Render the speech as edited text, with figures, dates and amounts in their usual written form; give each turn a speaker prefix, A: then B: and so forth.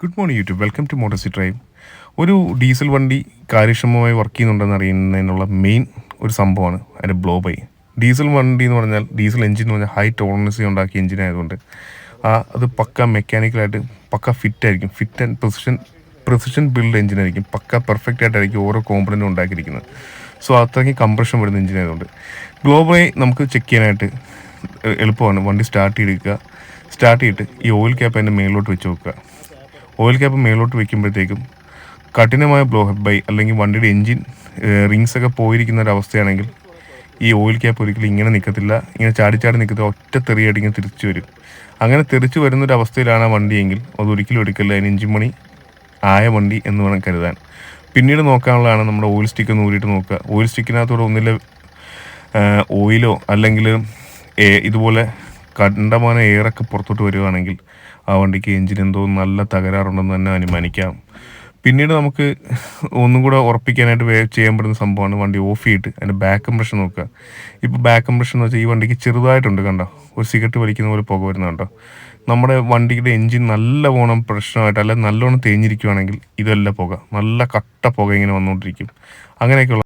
A: Good morning YouTube, welcome to motor drive. ഒരു diesel വണ്ടി കാര്യക്ഷമമായി വർക്ക് ചെയ്യുന്നുണ്ടെന്ന് അറിയുന്നതിനുള്ള മെയിൻ ഒരു സംഭവമാണ് അതിൻ്റെ ബ്ലോ ബൈ. ഡീസൽ വണ്ടി എന്ന് പറഞ്ഞാൽ, ഡീസൽ എഞ്ചിൻ എന്ന് പറഞ്ഞാൽ ഹൈ ടോളറൻസി ഉണ്ടാക്കിയ എഞ്ചിൻ ആയതുകൊണ്ട് അത് പക്ക മെക്കാനിക്കലായിട്ട് പക്ക ഫിറ്റായിരിക്കും. ഫിറ്റ് ആൻഡ് പ്രിസിഷൻ ബിൽഡ് എഞ്ചിനായിരിക്കും. പക്ക പെർഫെക്റ്റ് ആയിട്ടായിരിക്കും ഓരോ കോമ്പണൻറ്റും ഉണ്ടാക്കിയിരിക്കുന്നത്. സോ അത്രയ്ക്ക് കംപ്രഷൻ വരുന്ന എഞ്ചിൻ ആയതുകൊണ്ട് ബ്ലോ ബൈ നമുക്ക് ചെക്ക് ചെയ്യാനായിട്ട് എളുപ്പമാണ്. വണ്ടി സ്റ്റാർട്ട് ചെയ്തിട്ട് ഈ ഓയിൽ ക്യാപ്പ് അതിൻ്റെ മേളിലോട്ട് വെച്ച് നോക്കുക. ഓയിൽ ക്യാപ്പ് മേലോട്ട് വെക്കുമ്പോഴത്തേക്കും കഠിനമായ ബ്ലോ ബൈ അല്ലെങ്കിൽ വണ്ടിയുടെ എൻജിൻ റിങ്സൊക്കെ പോയിരിക്കുന്ന ഒരവസ്ഥയാണെങ്കിൽ ഈ ഓയിൽ ക്യാപ്പ് ഒരിക്കലും ഇങ്ങനെ നിൽക്കത്തില്ല, ഇങ്ങനെ ചാടി നിൽക്കത്തില്ല, ഒറ്റ തെറിയായിട്ട് ഇങ്ങനെ തിരിച്ചു വരും. അങ്ങനെ തിരിച്ചു വരുന്നൊരവസ്ഥയിലാണ് ആ വണ്ടിയെങ്കിൽ അതൊരിക്കലും എടുക്കില്ല. അതിന് എഞ്ചിൻ മണി ആയ വണ്ടി എന്ന് വേണം കരുതാൻ. പിന്നീട് നോക്കാനുള്ളതാണ് നമ്മുടെ ഓയിൽ സ്റ്റിക്ക് ഒന്ന് ഊരിയിട്ട് നോക്കുക. ഓയിൽ സ്റ്റിക്കിനകത്തൂടെ ഒന്നില്ല ഓയിലോ അല്ലെങ്കിൽ ഇതുപോലെ കണ്ടമാന എയറൊക്കെ പുറത്തോട്ട് വരുവാണെങ്കിൽ ആ വണ്ടിക്ക് എഞ്ചിൻ എന്തോ നല്ല തകരാറുണ്ടെന്ന് തന്നെ അനുമാനിക്കാം. പിന്നീട് നമുക്ക് ഒന്നും കൂടെ ഉറപ്പിക്കാനായിട്ട് ചെയ്യാൻ പറ്റുന്ന സംഭവമാണ് വണ്ടി ഓഫ് ചെയ്തിട്ട് അതിൻ്റെ ബാക്ക് കംപ്രഷൻ നോക്കുക. ഇപ്പോൾ ബാക്ക് കംപ്രഷൻ എന്ന് വെച്ചാൽ ഈ വണ്ടിക്ക് ചെറുതായിട്ടുണ്ട്, കണ്ടോ, ഒരു സിഗരറ്റ് വലിക്കുന്ന പോലെ പുക വരുന്ന കണ്ടോ. നമ്മുടെ വണ്ടിയുടെ എഞ്ചിൻ നല്ലവണ്ണം പ്രശ്നമായിട്ട് അല്ലെങ്കിൽ നല്ലവണ്ണം തേഞ്ഞിരിക്കുകയാണെങ്കിൽ ഇതല്ല പുക, നല്ല കട്ട പുക ഇങ്ങനെ വന്നുകൊണ്ടിരിക്കും. അങ്ങനെയൊക്കെയുള്ള